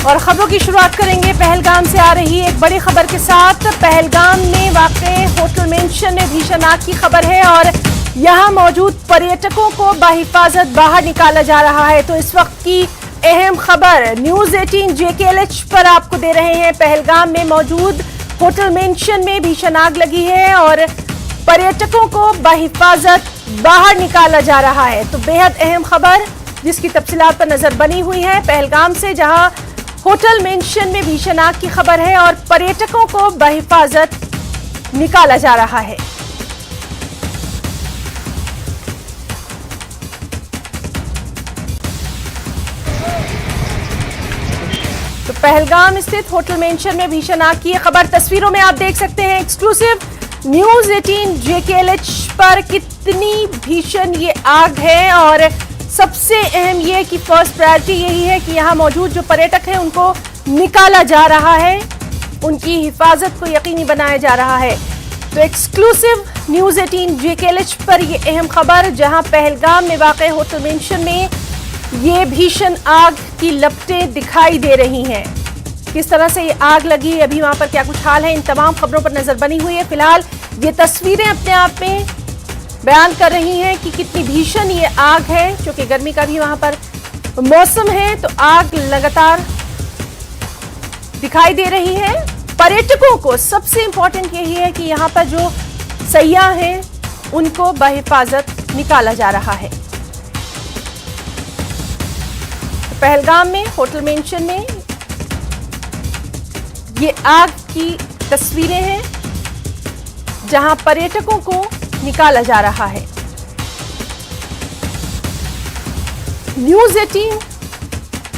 और खबरों की शुरुआत करेंगे पहलगाम से आ रही एक बड़ी खबर के साथ। पहलगाम में वाक़े होटल मेंशन में भीषण आग की खबर है और यहां मौजूद पर्यटकों को बाहिफाजत बाहर निकाला जा रहा है। तो इस वक्त की अहम खबर न्यूज़ 18 JKLH पर आपको दे रहे हैं। पहलगाम में मौजूद होटल मेंशन में भीषण आग लगी है और पर्यटकों को बाहिफाजत बाहर निकाला जा रहा है। तो बेहद अहम खबर जिसकी तफसीलात पर नजर बनी हुई है पहलगाम से, जहां होटल मेंशन में भीषण आग की खबर है और पर्यटकों को बाहिफाजत निकाला जा रहा है। तो पहलगाम स्थित होटल मेंशन में भीषण आग की खबर तस्वीरों में आप देख सकते हैं। एक्सक्लूसिव न्यूज़ 18 JKLH पर कितनी भीषण ये आग है और सबसे अहम ये कि फर्स्ट प्रायोरिटी यही है कि यहाँ मौजूद जो पर्यटक हैं उनको निकाला जा रहा है, उनकी हिफाजत को यकीनी बनाया जा रहा है। तो एक्सक्लूसिव न्यूज़ 18 JKLH पर ये अहम खबर, जहां पहलगाम में वाक़े होटल मेंशन में ये भीषण आग की लपटें दिखाई दे रही हैं। किस तरह से ये आग लगी, अभी वहां पर क्या कुछ हाल है, इन तमाम खबरों पर नजर बनी हुई है। फिलहाल ये तस्वीरें अपने आप में बयान कर रही हैं कि कितनी भीषण ये आग है, क्योंकि गर्मी का भी वहां पर मौसम है। तो आग लगातार दिखाई दे रही है। पर्यटकों को सबसे इंपॉर्टेंट यही है कि यहाँ पर जो सयाह हैं उनको बाहिफाजत निकाला जा रहा है। तो पहलगाम में होटल मेंशन में ये आग की तस्वीरें हैं जहां पर्यटकों को निकाला जा रहा है। न्यूज़ 18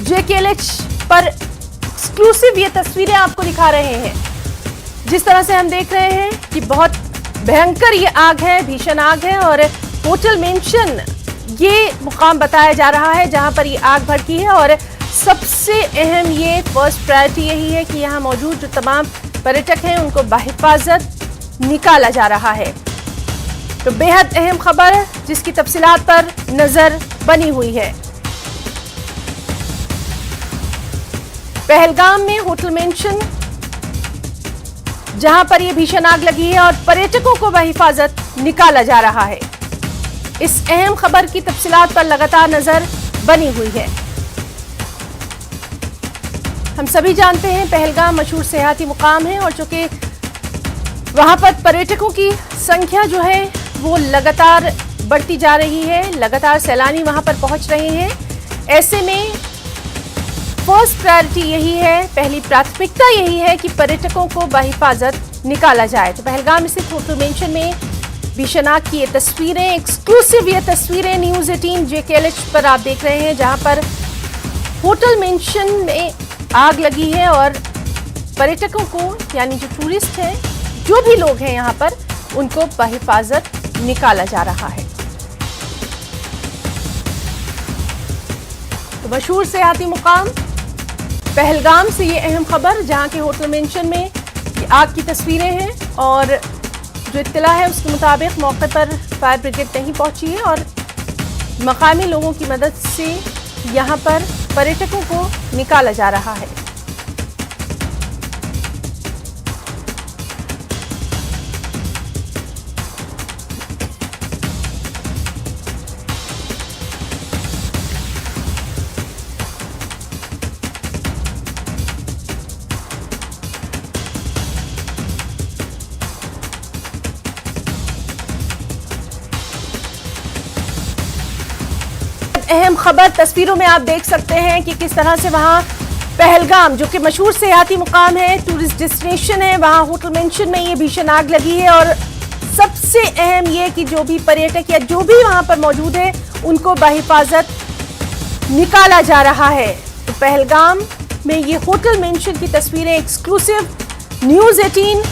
JKLH पर एक्सक्लूसिव ये तस्वीरें आपको दिखा रहे हैं। जिस तरह से हम देख रहे हैं कि बहुत भयंकर ये आग है, भीषण आग है और होटल मेंशन ये मुकाम बताया जा रहा है जहां पर ये आग भड़की है। और सबसे अहम ये फर्स्ट प्रायोरिटी यही है कि यहाँ मौजूद जो तमाम पर्यटक हैं उनको बाहिफाजत निकाला जा रहा है। तो बेहद अहम खबर जिसकी तफसीलात पर नजर बनी हुई है। पहलगाम में होटल मेंशन जहां पर यह भीषण आग लगी है और पर्यटकों को बाहिफाजत निकाला जा रहा है। इस अहम खबर की तफसीलात पर लगातार नजर बनी हुई है। हम सभी जानते हैं पहलगाम मशहूर सियाहती मुकाम है और चूंकि वहां पर पर्यटकों की संख्या जो है वो लगातार बढ़ती जा रही है, लगातार सैलानी वहां पर पहुंच रहे हैं। ऐसे में फर्स्ट प्रायोरिटी यही है, पहली प्राथमिकता यही है कि पर्यटकों को बाहिफाजत निकाला जाए। तो पहलगाम स्थित होटल मेंशन में भीषण आग की ये तस्वीरें, एक्सक्लूसिव ये तस्वीरें न्यूज़ 18 JKLH पर आप देख रहे हैं जहां पर होटल मेंशन में आग लगी है और पर्यटकों को, यानी जो टूरिस्ट हैं, जो भी लोग हैं यहाँ पर, उनको बाहिफाजत निकाला जा रहा है। तो मशहूर सियाहती मुकाम पहलगाम से ये अहम खबर, जहां के होटल मेंशन में ये आग की तस्वीरें हैं और जो इत्तला है उसके मुताबिक मौके पर फायर ब्रिगेड नहीं पहुंची है और मकामी लोगों की मदद से यहाँ पर पर्यटकों को निकाला जा रहा है। अहम खबर तस्वीरों में आप देख सकते हैं कि किस तरह से वहां पहलगाम, जो कि मशहूर सियाहती मुकाम है, टूरिस्ट डेस्टिनेशन है, वहां होटल मेंशन में ये भीषण आग लगी है और सबसे अहम ये कि जो भी पर्यटक या जो भी वहां पर मौजूद है उनको बाहिफाजत निकाला जा रहा है। तो पहलगाम में ये होटल मेंशन की तस्वीरें एक्सक्लूसिव न्यूज़ 18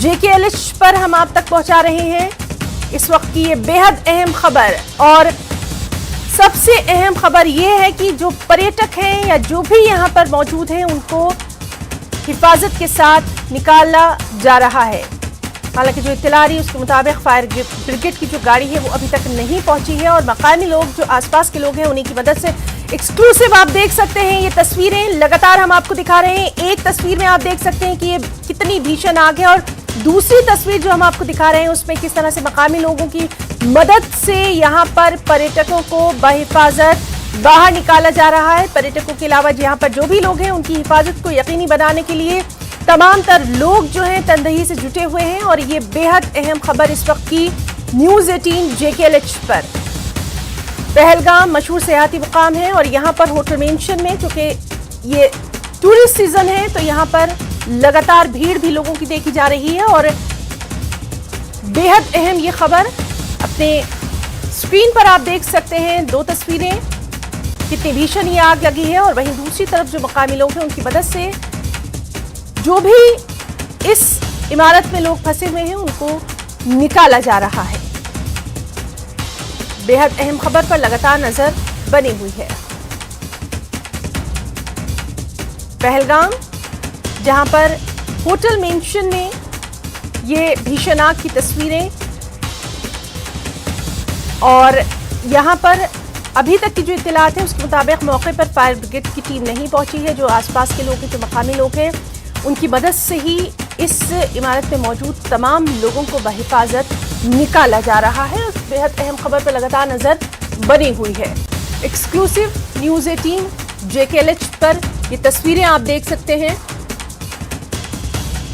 JKLH पर हम आप तक पहुंचा रहे हैं। इस वक्त की ये बेहद अहम खबर और सबसे अहम खबर यह है कि जो पर्यटक हैं या जो भी यहाँ पर मौजूद हैं उनको हिफाजत के साथ निकाला जा रहा है। हालांकि जो इत्तला आ रही है उसके मुताबिक फायर ब्रिगेड की जो गाड़ी है वो अभी तक नहीं पहुंची है और मकामी लोग, जो आसपास के लोग हैं, उन्हीं की मदद से एक्सक्लूसिव आप देख सकते हैं ये तस्वीरें लगातार हम आपको दिखा रहे हैं। एक तस्वीर में आप देख सकते हैं कि ये कितनी भीषण आग है और दूसरी तस्वीर जो हम आपको दिखा रहे हैं उसमें किस तरह से मकामी लोगों की मदद से यहाँ पर पर्यटकों को बहिफाजत बाहर निकाला जा रहा है। पर्यटकों के अलावा यहाँ पर जो भी लोग हैं उनकी हिफाजत को यकीनी बनाने के लिए तमाम तर लोग जो हैं तनदेही से जुटे हुए हैं। और ये बेहद अहम खबर इस वक्त की न्यूज़ 18 JKLH पर। पहलगाम मशहूर सियाहती मुकाम है और यहाँ पर होटल मेंशन में, क्योंकि ये टूरिस्ट सीजन है तो यहाँ पर लगातार भीड़ भी लोगों की देखी जा रही है। और बेहद अहम ये खबर अपने स्क्रीन पर आप देख सकते हैं, दो तस्वीरें, कितनी भीषण ये आग लगी है। और वहीं दूसरी तरफ जो मकामी लोग हैं उनकी मदद से जो भी इस इमारत में लोग फंसे हुए हैं उनको निकाला जा रहा है। बेहद अहम खबर पर लगातार नजर बनी हुई है। पहलगाम, जहां पर होटल मेंशन में ये भीषण आग की तस्वीरें, और यहां पर अभी तक की जो इत्तलात है उसके मुताबिक मौके पर फायर ब्रिगेड की टीम नहीं पहुंची है। जो आसपास के लोग हैं, जो मकामी लोग हैं, उनकी मदद से ही इस इमारत में मौजूद तमाम लोगों को बहिफाजत निकाला जा रहा है। उस बेहद अहम खबर पर लगातार नजर बनी हुई है। एक्सक्लूसिव न्यूज़ 18 JKLH पर ये तस्वीरें आप देख सकते हैं,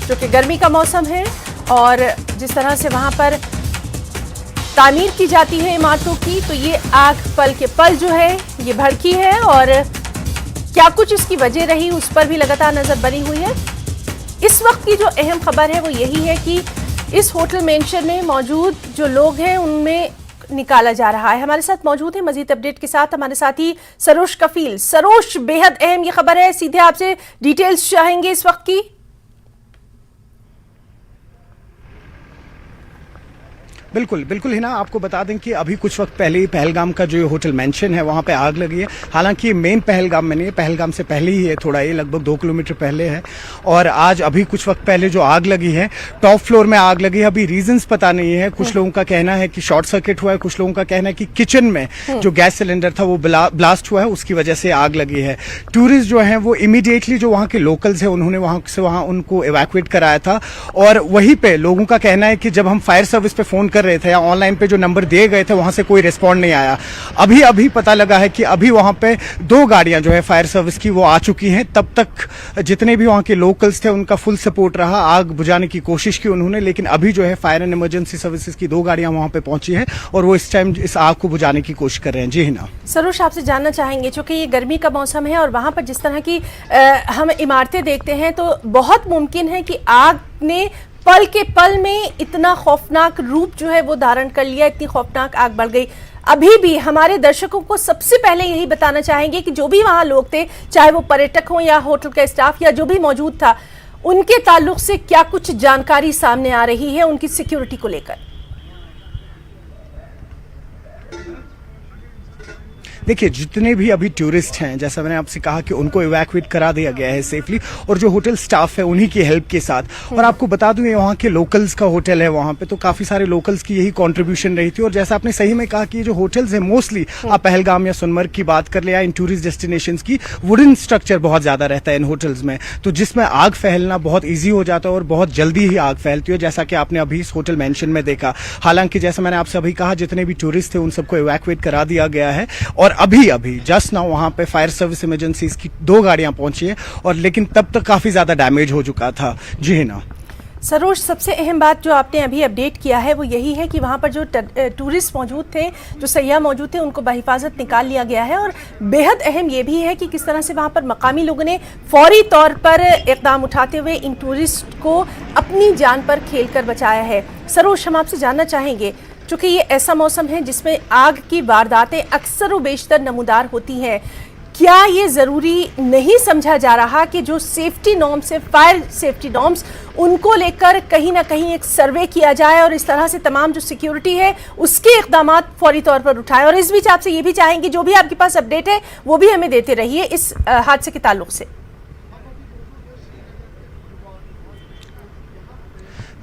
जो कि गर्मी का मौसम है और जिस तरह से वहां पर तामीर की जाती है इमारतों की, तो ये आग पल के पल जो है ये भड़की है। और क्या कुछ इसकी वजह रही उस पर भी लगातार नजर बनी हुई है। इस वक्त की जो अहम खबर है वो यही है कि इस होटल मेंशन में मौजूद जो लोग हैं उनमें निकाला जा रहा है। हमारे साथ मौजूद है मजीद अपडेट के साथ हमारे साथी सरोज कफील। सरोज, बेहद अहम ये खबर है, सीधे आपसे डिटेल्स चाहेंगे इस वक्त की। बिल्कुल बिल्कुल हिना, आपको बता दें कि अभी कुछ वक्त पहले ही पहलगाम का जो होटल मेंशन है वहाँ पे आग लगी है। हालांकि मेन पहलगाम में नहीं है, पहलगाम से पहले ही है, थोड़ा ये लगभग 2 किलोमीटर पहले है। और आज अभी कुछ वक्त पहले जो आग लगी है, टॉप फ्लोर में आग लगी है। अभी रीजंस पता नहीं है, कुछ लोगों का कहना है कि शॉर्ट सर्किट हुआ है, कुछ लोगों का कहना है कि किचन में जो गैस सिलेंडर था वो ब्लास्ट हुआ है, उसकी वजह से आग लगी है। टूरिस्ट जो है वो इमीडिएटली जो वहाँ के लोकल्स है उन्होंने वहाँ उनको इवैक्यूएट कराया था। और वहीं पे लोगों का कहना है कि जब हम फायर सर्विस पे फोन रहे थे या ऑनलाइन पे जो नंबर दिए गए थे वहां से कोई रिस्पॉन्ड नहीं आया। अभी पता लगा है कि अभी वहां पे 2 गाड़ियां जो है फायर सर्विस की वो आ चुकी हैं। तब तक जितने भी वहां के लोकल्स थे उनका फुल सपोर्ट रहा, आग बुझाने की कोशिश की उन्होंने, लेकिन अभी जो है फायर एंड इमरजेंसी सर्विसेज की 2 गाड़ियां वहां पे पहुंची है और वो इस टाइम इस आग को बुझाने की कोशिश कर रहे हैं। जी हिना। सरोज, आपसे जानना चाहेंगे, चूंकि ये गर्मी का मौसम है और वहां पर जिस तरह की हम इमारतें देखते हैं तो बहुत मुमकिन है कि आग ने पल के पल में इतना खौफनाक रूप जो है वो धारण कर लिया, इतनी खौफनाक आग बढ़ गई। अभी भी हमारे दर्शकों को सबसे पहले यही बताना चाहेंगे कि जो भी वहां लोग थे, चाहे वो पर्यटक हों या होटल का स्टाफ या जो भी मौजूद था, उनके ताल्लुक से क्या कुछ जानकारी सामने आ रही है उनकी सिक्योरिटी को लेकर। देखिए, जितने भी अभी टूरिस्ट हैं, जैसा मैंने आपसे कहा कि उनको इवैक्यूएट करा दिया गया है सेफली, और जो होटल स्टाफ है उन्हीं की हेल्प के साथ। और आपको बता दूं ये वहाँ के लोकल्स का होटल है, वहाँ पे तो काफी सारे लोकल्स की यही कंट्रीब्यूशन रही थी। और जैसा आपने सही में कहा कि ये जो होटल्स है मोस्टली, आप पहलगाम या सोनमर्ग की बात कर ले या इन टूरिस्ट डेस्टिनेशंस की, वुडन स्ट्रक्चर बहुत ज्यादा रहता है इन होटल्स में, तो जिसमें आग फैलना बहुत ईजी हो जाता है और बहुत जल्दी ही आग फैलती है, जैसा कि आपने अभी इस होटल मेंशन में देखा। हालांकि जैसा मैंने आपसे अभी कहा, जितने भी टूरिस्ट थे उन सबको इवैक्यूएट करा दिया गया है। और अभी जस्ट नाउ वहां पे फायर सर्विस इमरजेंसीज की 2 गाड़ियां पहुंची है, और लेकिन तब तक काफी ज्यादा डैमेज हो चुका था। जी हिना। सरोज, सबसे अहम बात जो आपने अभी अपडेट किया है वो यही है कि वहाँ पर जो टूरिस्ट मौजूद थे, जो सयाह मौजूद थे, उनको बहिफाजत निकाल लिया गया है। और बेहद अहम ये भी है कि किस तरह से वहाँ पर मकामी लोगों ने फौरी तौर पर इक़दाम उठाते हुए इन टूरिस्ट को अपनी जान पर खेल कर बचाया है। सरोज, हम आपसे जानना चाहेंगे, चूँकि ये ऐसा मौसम है जिसमें आग की वारदातें अक्सर व बेशतर नमूदार होती हैं, क्या ये ज़रूरी नहीं समझा जा रहा कि जो सेफ्टी नॉर्म्स है, फायर सेफ्टी नॉर्म्स, उनको लेकर कहीं ना कहीं एक सर्वे किया जाए और इस तरह से तमाम जो सिक्योरिटी है उसके इक़दामात फौरी तौर पर उठाए। और इस बीच आपसे ये भी चाहेंगे जो भी आपके पास अपडेट है वो भी हमें देते रहिए इस हादसे के ताल्लुक से।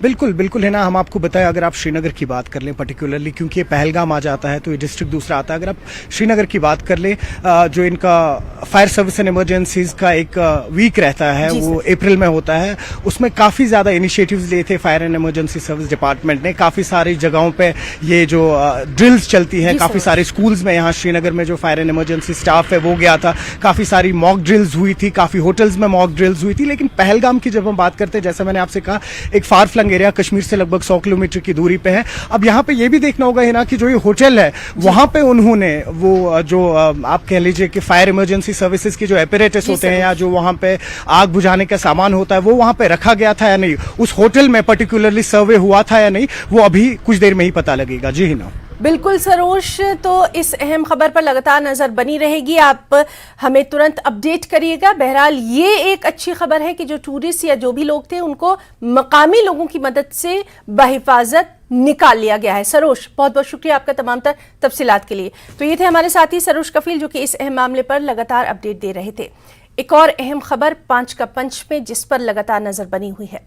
बिल्कुल बिल्कुल है ना। हम आपको बताएं, अगर आप श्रीनगर की बात कर लें पर्टिकुलरली, क्योंकि ये पहलगाम आ जाता है तो ये डिस्ट्रिक्ट दूसरा आता है। अगर आप श्रीनगर की बात कर लें, जो इनका फायर सर्विस एंड इमरजेंसीज का एक वीक रहता है वो अप्रैल में होता है। उसमें काफ़ी ज़्यादा इनिशिएटिव्स लिए थे fire and emergency service department ने। काफ़ी सारी जगहों पर ये जो ड्रिल्स चलती हैं, काफ़ी सारे स्कूल्स में यहाँ श्रीनगर में जो फायर एंड इमरजेंसी स्टाफ है वो गया था। काफ़ी सारी मॉक ड्रिल्स हुई थी, काफ़ी होटल्स में मॉक ड्रिल्स हुई थी। लेकिन पहलगाम की जब हम बात करते हैं, जैसा मैंने आपसे कहा, एक फार फ्लंग एरिया कश्मीर से लगभग 100 किलोमीटर की दूरी पे है। अब यहाँ पे ये भी देखना होगा है ना कि जो ये होटल है वहां पे उन्होंने वो जो आप कह लीजिए कि फायर इमरजेंसी सर्विसेज के जो एपरेटस होते हैं या जो वहां पे आग बुझाने का सामान होता है वो वहां पे रखा गया था या नहीं, उस होटल में पर्टिकुलरली सर्वे हुआ था या नहीं, वो अभी कुछ देर में ही पता लगेगा। जी हिना। बिल्कुल सरोज, तो इस अहम खबर पर लगातार नजर बनी रहेगी, आप हमें तुरंत अपडेट करिएगा। बहरहाल ये एक अच्छी खबर है कि जो टूरिस्ट या जो भी लोग थे उनको मकामी लोगों की मदद से बहिफाजत निकाल लिया गया है। सरोज, बहुत बहुत शुक्रिया आपका तमाम तर तफसीलात के लिए। तो ये थे हमारे साथी सरोज कफील जो कि इस अहम मामले पर लगातार अपडेट दे रहे थे। एक और अहम खबर 5 का पंच में जिस पर लगातार नजर बनी हुई है।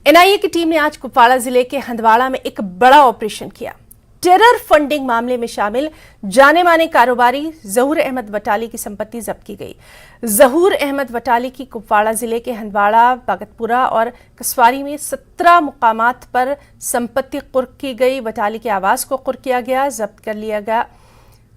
NIA की टीम ने आज कुपवाड़ा जिले के हंदवाड़ा में एक बड़ा ऑपरेशन किया। टेरर फंडिंग मामले में शामिल जाने माने कारोबारी जहूर अहमद वटाली की संपत्ति जब्त की गई। जहूर अहमद वटाली की कुपवाड़ा जिले के हंदवाड़ा, भगतपुरा और कसवारी में 17 मुकामात पर संपत्ति कुर्क की गई। वटाली के आवास को कुर्क किया गया, जब्त कर लिया गया।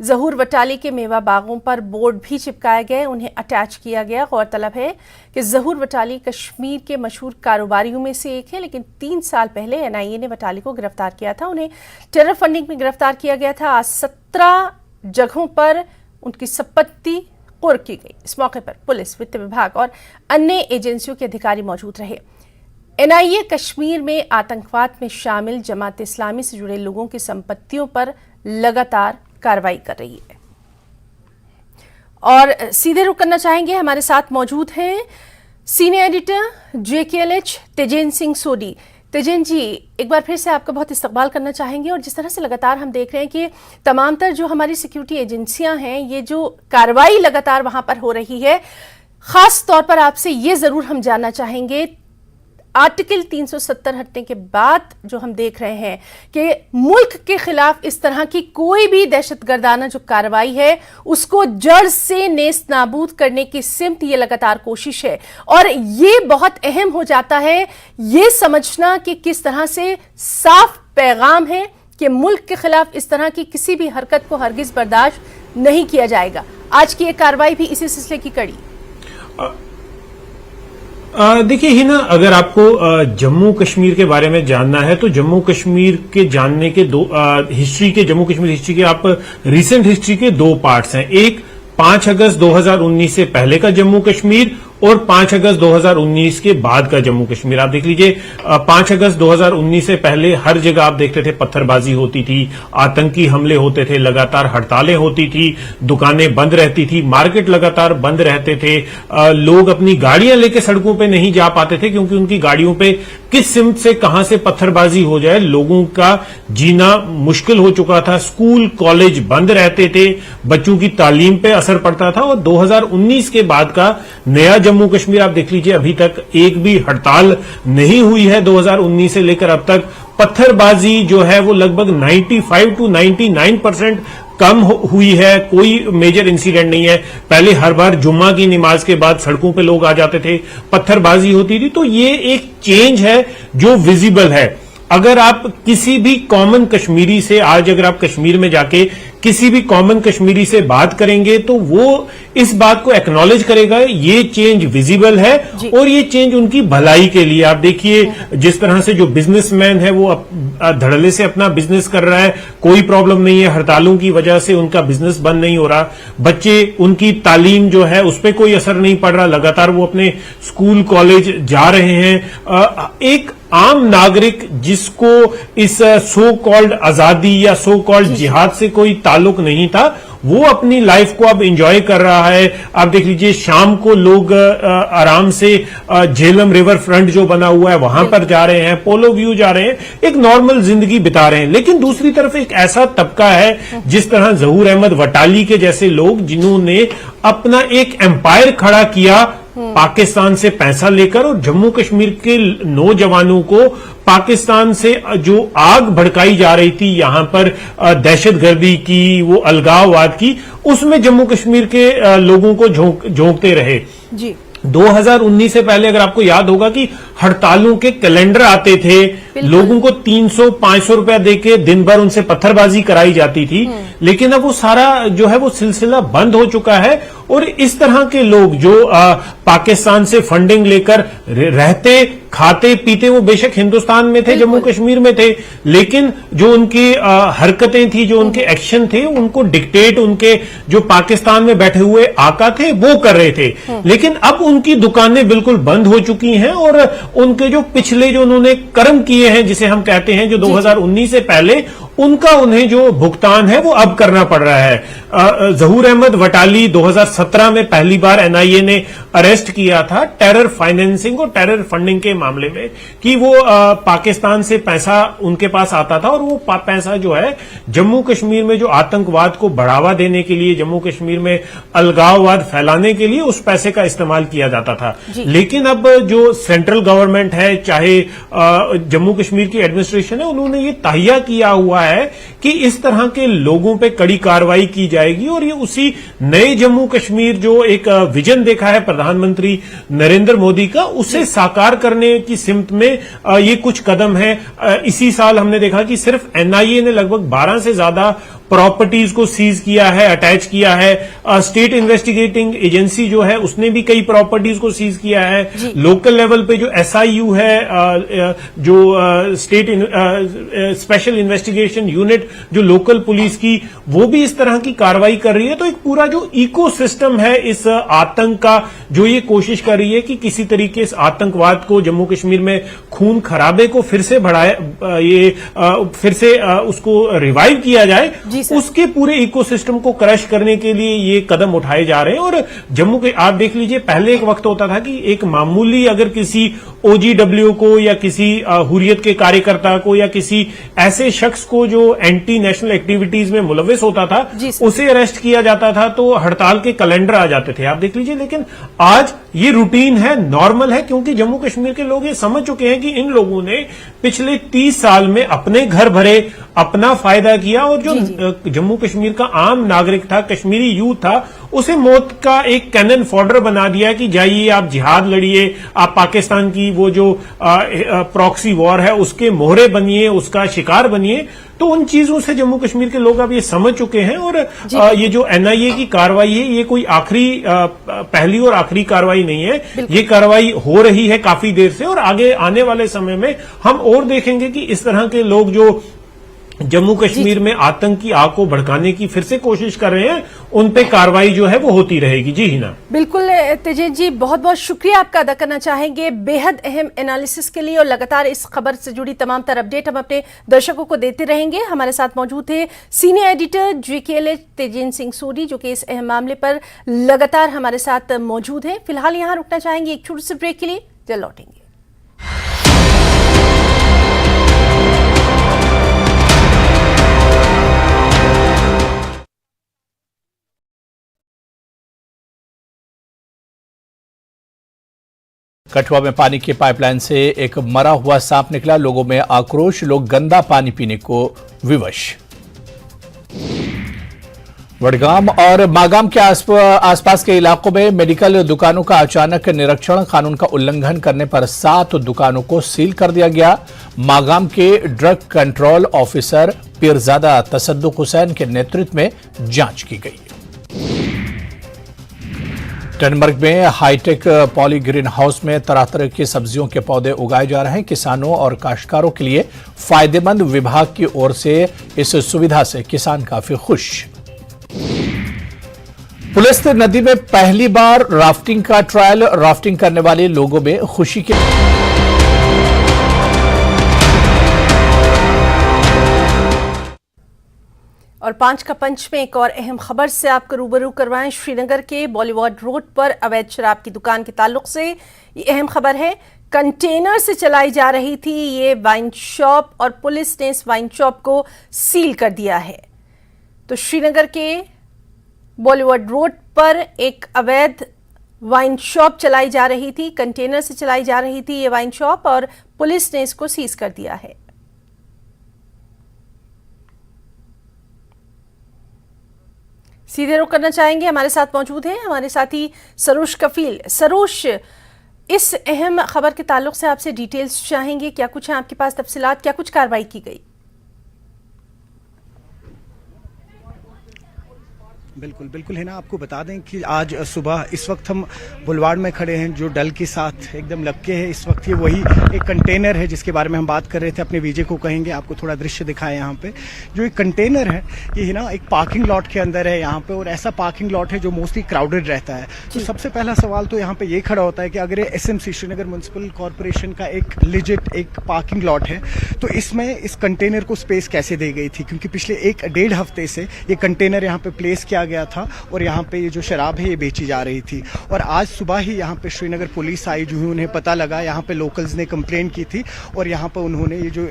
जहूर वटाली के मेवा बागों पर बोर्ड भी चिपकाए गए, उन्हें अटैच किया गया। गौरतलब है कि जहूर वटाली कश्मीर के मशहूर कारोबारियों में से एक है, लेकिन 3 साल पहले NIA ने वटाली को गिरफ्तार किया था। उन्हें टेरर फंडिंग में गिरफ्तार किया गया था। आज 17 जगहों पर उनकी संपत्ति कुर्क की गई। इस मौके पर पुलिस, वित्त विभाग और अन्य एजेंसियों के अधिकारी मौजूद रहे। NIA कश्मीर में आतंकवाद में शामिल जमात इस्लामी से जुड़े लोगों की संपत्तियों पर लगातार कार्रवाई कर रही है। और सीधे रुख करना चाहेंगे, हमारे साथ मौजूद हैं सीनियर एडिटर JKLH तेजेन सिंह सोडी। तेजेन जी, एक बार फिर से आपका बहुत इस्तकबाल करना चाहेंगे। और जिस तरह से लगातार हम देख रहे हैं कि तमाम तर जो हमारी सिक्योरिटी एजेंसियां हैं, ये जो कार्रवाई लगातार वहां पर हो रही है, खास तौर पर आपसे ये जरूर हम जानना चाहेंगे, आर्टिकल 370 हटने के बाद जो हम देख रहे हैं कि मुल्क के खिलाफ इस तरह की कोई भी दहशतगर्दाना जो कार्रवाई है उसको जड़ से नेस्त नाबूद करने की सिमत ये लगातार कोशिश है। और ये बहुत अहम हो जाता है ये समझना कि किस तरह से साफ पैगाम है कि मुल्क के खिलाफ इस तरह की किसी भी हरकत को हरगिज बर्दाश्त नहीं किया जाएगा। आज की ये कार्रवाई भी इसी सिलसिले की कड़ी। देखिए हिना, अगर आपको जम्मू कश्मीर के बारे में जानना है तो जम्मू कश्मीर के जानने के जम्मू कश्मीर हिस्ट्री के आप रिसेंट हिस्ट्री के 2 पार्ट्स हैं। एक 5 अगस्त 2019 से पहले का जम्मू कश्मीर और 5 अगस्त 2019 के बाद का जम्मू कश्मीर। आप देख लीजिए, 5 अगस्त 2019 से पहले हर जगह आप देखते थे पत्थरबाजी होती थी, आतंकी हमले होते थे, लगातार हड़तालें होती थी, दुकानें बंद रहती थी, मार्केट लगातार बंद रहते थे, लोग अपनी गाड़ियां लेके सड़कों पे नहीं जा पाते थे क्योंकि उनकी गाड़ियों पे किस सिमत से कहां से पत्थरबाजी हो जाए लोगों का जीना मुश्किल हो चुका था। स्कूल कॉलेज बंद रहते थे, बच्चों की तालीम पे असर पड़ता था। और 2019 के बाद का नया जम्मू कश्मीर आप देख लीजिए, अभी तक एक भी हड़ताल नहीं हुई है। 2019 से लेकर अब तक पत्थरबाजी जो है वो लगभग 95 to 99% कम हुई है। कोई मेजर इंसिडेंट नहीं है। पहले हर बार जुम्मा की नमाज के बाद सड़कों पे लोग आ जाते थे, पत्थरबाजी होती थी। तो ये एक चेंज है जो विजिबल है। अगर आप किसी भी कॉमन कश्मीरी से, आज अगर आप कश्मीर में जाके किसी भी कॉमन कश्मीरी से बात करेंगे तो वो इस बात को एक्नॉलेज करेगा, ये चेंज विजिबल है और ये चेंज उनकी भलाई के लिए। आप देखिए जिस तरह से जो बिजनेसमैन है वो धड़ल्ले से अपना बिजनेस कर रहा है, कोई प्रॉब्लम नहीं है, हड़तालों की वजह से उनका बिजनेस बंद नहीं हो रहा, बच्चे उनकी तालीम जो है उस पर कोई असर नहीं पड़ रहा, लगातार वो अपने स्कूल कॉलेज जा रहे हैं। एक आम नागरिक जिसको इस सो कॉल्ड आजादी या सो कॉल्ड जिहाद से कोई ताल्लुक नहीं था, वो अपनी लाइफ को अब एंजॉय कर रहा है। आप देख लीजिए शाम को लोग आराम से झेलम रिवर फ्रंट जो बना हुआ है वहां पर जा रहे हैं, पोलो व्यू जा रहे हैं, एक नॉर्मल जिंदगी बिता रहे हैं। लेकिन दूसरी तरफ एक ऐसा तबका है जिस तरह जहूर अहमद वटाली के जैसे लोग जिन्होंने अपना एक एम्पायर खड़ा किया पाकिस्तान से पैसा लेकर और जम्मू कश्मीर के नौजवानों को पाकिस्तान से जो आग भड़काई जा रही थी यहां पर दहशतगर्दी की, वो अलगाववाद की, उसमें जम्मू कश्मीर के लोगों को झोंकते रहे। जी 2019 से पहले अगर आपको याद होगा कि हड़तालों के कैलेंडर आते थे, लोगों को 300-500 रुपया देके दिन भर उनसे पत्थरबाजी कराई जाती थी, लेकिन अब वो सारा जो है वो सिलसिला बंद हो चुका है। और इस तरह के लोग जो पाकिस्तान से फंडिंग लेकर रहते खाते पीते, वो बेशक हिंदुस्तान में थे, जम्मू कश्मीर में थे, लेकिन जो उनकी हरकतें थी, जो उनके एक्शन थे, उनको डिक्टेट उनके जो पाकिस्तान में बैठे हुए आका थे वो कर रहे थे। लेकिन अब उनकी दुकानें बिल्कुल बंद हो चुकी हैं और उनके जो पिछले जो उन्होंने कर्म किए हैं, जिसे हम कहते हैं जो 2019 से पहले, उनका उन्हें जो भुगतान है वो अब करना पड़ रहा है। जहूर अहमद वटाली 2017 में पहली बार एनआईए ने अरेस्ट किया था टेरर फाइनेंसिंग और टेरर फंडिंग के मामले में, कि वो पाकिस्तान से पैसा उनके पास आता था और वो पैसा जो है जम्मू कश्मीर में जो आतंकवाद को बढ़ावा देने के लिए, जम्मू कश्मीर में अलगाववाद फैलाने के लिए उस पैसे का इस्तेमाल किया जाता था। लेकिन अब जो सेंट्रल गवर्नमेंट है, चाहे जम्मू कश्मीर की एडमिनिस्ट्रेशन है, उन्होंने ये तहिया किया हुआ है कि इस तरह के लोगों पे कड़ी कार्रवाई की जाएगी और ये उसी नए जम्मू कश्मीर जो एक विजन देखा है प्रधानमंत्री नरेंद्र मोदी का, उसे साकार करने की सिमत में ये कुछ कदम है। इसी साल हमने देखा कि सिर्फ एनआईए ने लगभग 12 से ज्यादा प्रॉपर्टीज को सीज किया है, अटैच किया है। स्टेट इन्वेस्टिगेटिंग एजेंसी जो है उसने भी कई प्रॉपर्टीज को सीज किया है। लोकल लेवल पे जो एसआईयू है, जो स्टेट स्पेशल इन्वेस्टिगेशन यूनिट जो लोकल पुलिस की, वो भी इस तरह की कार्रवाई कर रही है। तो एक पूरा जो इकोसिस्टम है इस आतंक का, जो ये कोशिश कर रही है कि किसी तरीके से आतंकवाद को, जम्मू कश्मीर में खून खराबे को फिर से बढ़ाया, ये फिर से उसको रिवाइव किया जाए, उसके पूरे इकोसिस्टम को क्रश करने के लिए ये कदम उठाए जा रहे हैं। और जम्मू के आप देख लीजिए, पहले एक वक्त होता था कि एक मामूली अगर किसी ओजीडब्ल्यू को या किसी हुर्रियत के कार्यकर्ता को या किसी ऐसे शख्स को जो एंटी नेशनल एक्टिविटीज में मुलविस होता था, उसे अरेस्ट किया जाता था तो हड़ताल के कैलेंडर आ जाते थे, आप देख लीजिए। लेकिन आज ये रूटीन है, नॉर्मल है, क्योंकि जम्मू कश्मीर के लोग ये समझ चुके हैं कि इन लोगों ने पिछले 30 साल में अपने घर भरे, अपना फायदा किया और जो जम्मू कश्मीर का आम नागरिक था, कश्मीरी यूथ था, उसे मौत का एक कैनन फॉडर बना दिया कि जाइए आप जिहाद लड़िए, आप पाकिस्तान की वो जो प्रॉक्सी वॉर है उसके मोहरे बनिए, उसका शिकार बनिए। तो उन चीजों से जम्मू कश्मीर के लोग अब ये समझ चुके हैं। और ये जो एनआईए की कार्रवाई है, ये कोई आखिरी पहली और आखिरी कार्रवाई नहीं है, ये कार्रवाई हो रही है काफी देर से और आगे आने वाले समय में हम और देखेंगे कि इस तरह के लोग जो जम्मू कश्मीर में आतंक की आग को भड़काने की फिर से कोशिश कर रहे हैं, उन पे कार्रवाई जो है वो होती रहेगी। जी हिना, बिल्कुल। तेजेश जी, बहुत बहुत शुक्रिया आपका अदा करना चाहेंगे बेहद अहम एनालिसिस के लिए, और लगातार इस खबर से जुड़ी तमाम तर अपडेट हम अपने दर्शकों को देते रहेंगे। हमारे साथ मौजूद थे senior editor JKLH Tejesh Singh Suri, जो कि इस अहम मामले पर लगातार हमारे साथ मौजूद है। फिलहाल यहाँ रुकना चाहेंगे एक छोटे से ब्रेक के लिए, जल्द लौटेंगे। कठुआ में पानी की पाइपलाइन से एक मरा हुआ सांप निकला, लोगों में आक्रोश, लोग गंदा पानी पीने को विवश। वडगाम और मागाम के आसपास के इलाकों में मेडिकल दुकानों का अचानक निरीक्षण, कानून का उल्लंघन करने पर 7 दुकानों को सील कर दिया गया। मागाम के drug control officer Peerzada Tasaduq Hussain के नेतृत्व में जांच की गई। टनबर्ग में हाईटेक पॉली ग्रीन हाउस में तरह तरह की सब्जियों के पौधे उगाए जा रहे हैं। किसानों और काश्तकारों के लिए फायदेमंद, विभाग की ओर से इस सुविधा से किसान काफी खुश। पुलिस नदी में पहली बार राफ्टिंग का ट्रायल, राफ्टिंग करने वाले लोगों में खुशी की। और 5 का पंच में एक और अहम खबर से आपको रूबरू करवाएं। श्रीनगर के बॉलीवुड रोड पर अवैध शराब की दुकान के ताल्लुक से ये अहम खबर है। कंटेनर से चलाई जा रही थी ये वाइन शॉप और पुलिस ने इस वाइन शॉप को सील कर दिया है। तो श्रीनगर के बॉलीवुड रोड पर एक अवैध वाइन शॉप चलाई जा रही थी, कंटेनर से चलाई जा रही थी ये वाइन शॉप, और पुलिस ने इसको सीज कर दिया है। सीधे रुख करना चाहेंगे, हमारे साथ मौजूद हैं हमारे साथी सरोश कफील। सरोश, इस अहम खबर के ताल्लुक से आपसे डिटेल्स चाहेंगे, क्या कुछ है आपके पास तफसीलात, क्या कुछ कार्रवाई की गई? बिल्कुल बिल्कुल है ना, आपको बता दें कि आज सुबह इस वक्त हम बुलवाड़ में खड़े हैं जो डल के साथ एकदम लग के है। इस वक्त ये वही एक कंटेनर है जिसके बारे में हम बात कर रहे थे, अपने वीजे को कहेंगे आपको थोड़ा दृश्य दिखाएं। यहाँ पे जो एक कंटेनर है ये है ना एक पार्किंग लॉट के अंदर है यहाँ पे, और ऐसा पार्किंग लॉट है जो मोस्टली क्राउडेड रहता है। तो सबसे पहला सवाल तो यहाँ पे ये खड़ा होता है कि अगर ये SMC श्रीनगर म्युनिसिपल कॉरपोरेशन का एक लिजिट एक पार्किंग लॉट है तो इसमें इस कंटेनर को स्पेस कैसे दी गई थी, क्योंकि पिछले 1-1.5 हफ्ते से ये कंटेनर यहाँ पे प्लेस किया गया था और यहाँ पे ये जो शराब है ये बेची जा रही थी। और आज सुबह ही यहाँ पे श्रीनगर पुलिस आई, जो उन्हें पता लगा, यहाँ पे लोकल्स ने कंप्लेन की थी और यहाँ पे उन्होंने ये जो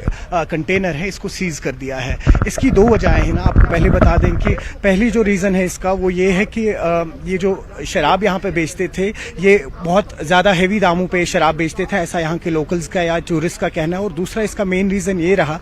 कंटेनर है इसको सीज कर दिया है। इसकी 2 वजहें हैं ना, आपको पहले बता दें कि पहली जो रीज़न है इसका वो ये है कि ये जो शराब यहाँ पे बेचते थे ये बहुत ज़्यादा हैवी दामों पे शराब बेचते थे, ऐसा यहाँ के लोकल्स का या टूरिस्ट का कहना है। और दूसरा इसका मेन रीज़न ये रहा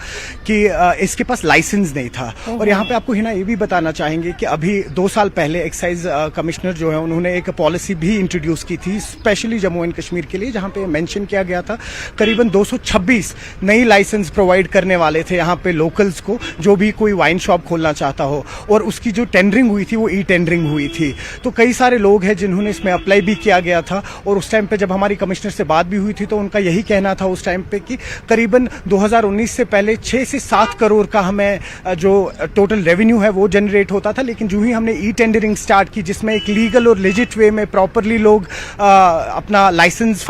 कि इसके पास लाइसेंस नहीं था। और यहाँ पे आपको है ना ये भी बताना चाहेंगे कि अभी 2 साल पहले एक्साइज कमिश्नर जो है उन्होंने एक पॉलिसी भी इंट्रोड्यूस की थी स्पेशली जम्मू एंड कश्मीर के लिए, जहां पे मेंशन किया गया था करीबन 226 नई लाइसेंस प्रोवाइड करने वाले थे यहाँ पे लोकल्स को, जो भी कोई वाइन शॉप खोलना चाहता हो। और उसकी जो टेंडरिंग हुई थी वो टेंडरिंग हुई थी। तो कई सारे लोग हैं जिन्होंने इसमें अप्लाई भी किया गया था। और उस टाइम पे जब हमारी कमिश्नर से बात भी हुई थी तो उनका यही कहना था उस टाइम पे कि करीबन 2019 से पहले 6 से 7 करोड़ का हमें जो टोटल रेवेन्यू है वो जनरेट होता था। लेकिन जो ही हमने टेंडरिंग स्टार्ट की जिसमें एक लीगल और लेजिट वे में प्रॉपरली लोग अपना लाइसेंस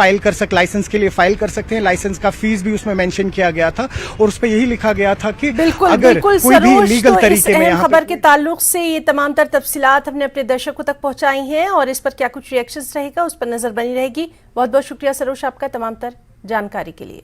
लाइसेंस के लिए फाइल कर सकते हैं, लाइसेंस का फीस भी उसमें मेंशन किया गया था और उस पर यही लिखा गया था कि अगर कोई भी लीगल तरीके में खबर के ताल्लुक से ये तमाम तर तफसीलात हमने अपने दर्शकों तक पहुंचाई हैं और इस पर क्या कुछ रिएक्शंस रहेगा उस पर नजर बनी रहेगी। बहुत बहुत शुक्रिया सरोश आपका तमाम तर जानकारी के लिए।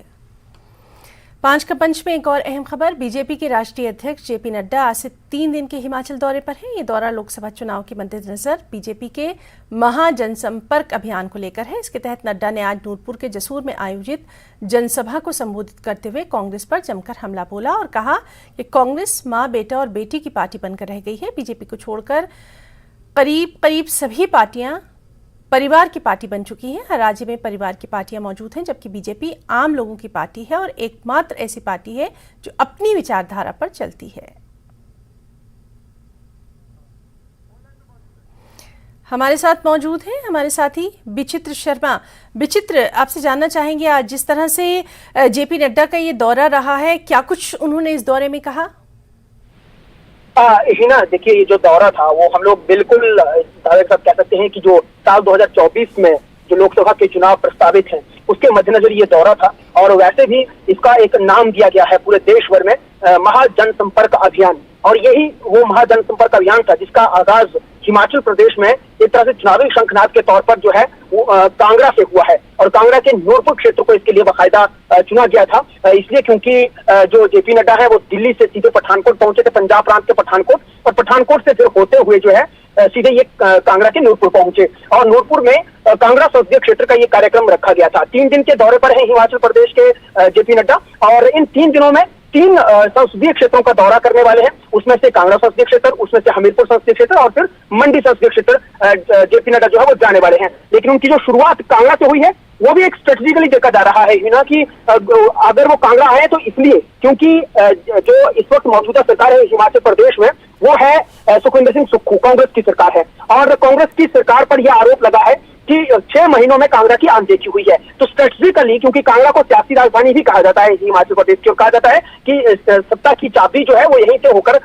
5 का पंच में एक और अहम खबर, बीजेपी के राष्ट्रीय अध्यक्ष जेपी नड्डा आज से 3 दिन के हिमाचल दौरे पर हैं। ये दौरा लोकसभा चुनाव के मद्देनजर बीजेपी के महाजनसंपर्क अभियान को लेकर है। इसके तहत नड्डा ने आज नूरपुर के जसूर में आयोजित जनसभा को संबोधित करते हुए कांग्रेस पर जमकर हमला बोला और कहा कि कांग्रेस मां, बेटा और बेटी की पार्टी बनकर रह गई है। बीजेपी को छोड़कर करीब सभी पार्टियां परिवार की पार्टी बन चुकी है। हर राज्य में परिवार की पार्टियां मौजूद हैं, जबकि बीजेपी आम लोगों की पार्टी है और एकमात्र ऐसी पार्टी है जो अपनी विचारधारा पर चलती है। हमारे साथ मौजूद हैं हमारे साथी बिचित्र शर्मा। बिचित्र, आपसे जानना चाहेंगे आज जिस तरह से जेपी नड्डा का ये दौरा रहा है, क्या कुछ उन्होंने इस दौरे में कहा? हिना, देखिए ये जो दौरा था वो हम लोग बिल्कुल दावे के साथ कह सकते हैं कि जो साल 2024 में जो लोकसभा के चुनाव प्रस्तावित हैं उसके मद्देनजर ये दौरा था। और वैसे भी इसका एक नाम दिया गया है पूरे देश भर में महाजनसंपर्क अभियान, और यही वो महाजनसंपर्क अभियान था जिसका आगाज हिमाचल प्रदेश में एक तरह से चुनावी शंखनाद के तौर पर जो है वो कांगड़ा से हुआ है। और कांगड़ा के नूरपुर क्षेत्र को इसके लिए बाकायदा चुना गया था, इसलिए क्योंकि जो जेपी नड्डा है वो दिल्ली से सीधे पठानकोट पहुंचे थे, पंजाब प्रांत के पठानकोट, और पठानकोट से फिर होते हुए जो है सीधे ये कांगड़ा के नूरपुर पहुंचे। और नूरपुर में कांगड़ा संसदीय क्षेत्र का ये कार्यक्रम रखा गया था। 3 दिन के दौरे पर है हिमाचल प्रदेश के जेपी नड्डा, और इन 3 दिनों में 3 संसदीय क्षेत्रों का दौरा करने वाले हैं। उसमें से कांगड़ा संसदीय क्षेत्र, उसमें से हमीरपुर संसदीय क्षेत्र और फिर मंडी संसदीय क्षेत्र जेपी नड्डा जो है वो जाने वाले हैं। लेकिन उनकी जो शुरुआत कांगड़ा से हुई है वो भी एक स्ट्रेटेजिकली देखा जा रहा है ना, कि अगर वो कांगड़ा आए तो इसलिए क्योंकि जो इस वक्त मौजूदा सरकार है हिमाचल प्रदेश में वो है सुखविंदर सिंह सुक्खू, कांग्रेस की सरकार है। और कांग्रेस की सरकार पर यह आरोप लगा है कि 6 महीनों में कांगड़ा की अनदेखी हुई है। तो स्ट्रेटेजिकली, क्योंकि कांगड़ा को सियासी राजधानी भी कहा जाता है हिमाचल प्रदेश की, और कहा जाता है कि सत्ता की चाबी जो है वो यहीं से होकर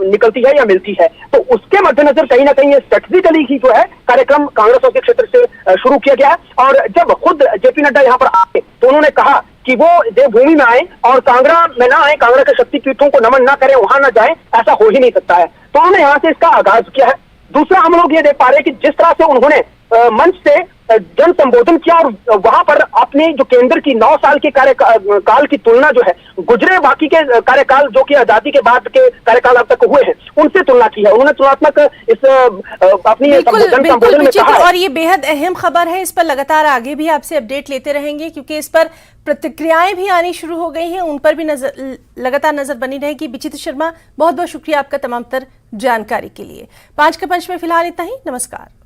निकलती है या मिलती है, तो उसके मद्देनजर कहीं ना कहीं स्ट्रेटेजिकली ही जो है कार्यक्रम कांग्रेस के क्षेत्र से शुरू किया गया है। और जब खुद जेपी नड्डा यहाँ पर आए तो उन्होंने कहा कि वो देवभूमि में आए और कांगड़ा में ना आए, कांगड़ा के शक्तिपीठों को नमन ना करें, वहां ना जाए, ऐसा हो ही नहीं सकता है। तो उन्होंने यहाँ से इसका आगाज किया है। दूसरा, हम लोग ये देख पा रहे हैं कि जिस तरह से उन्होंने मंच से जन संबोधन किया और वहां पर अपने जो केंद्र की 9 साल के कार्यकाल की तुलना जो है गुजरे बाकी के कार्यकाल जो कि आजादी के बाद के कार्यकाल अब तक हुए हैं उनसे तुलना की है। उन्होंने तुलनात्मक इस अपनी जन संबोधन में कहा है। और ये बेहद अहम खबर है, इस पर लगातार आगे भी आपसे अपडेट लेते रहेंगे क्योंकि इस पर प्रतिक्रियाएं भी आनी शुरू हो गई हैं, उन पर भी लगातार नजर बनी रहेगी। विचित्र शर्मा, बहुत बहुत शुक्रिया आपका तमाम तर जानकारी के लिए। 5 का पंच में फिलहाल इतना ही। नमस्कार।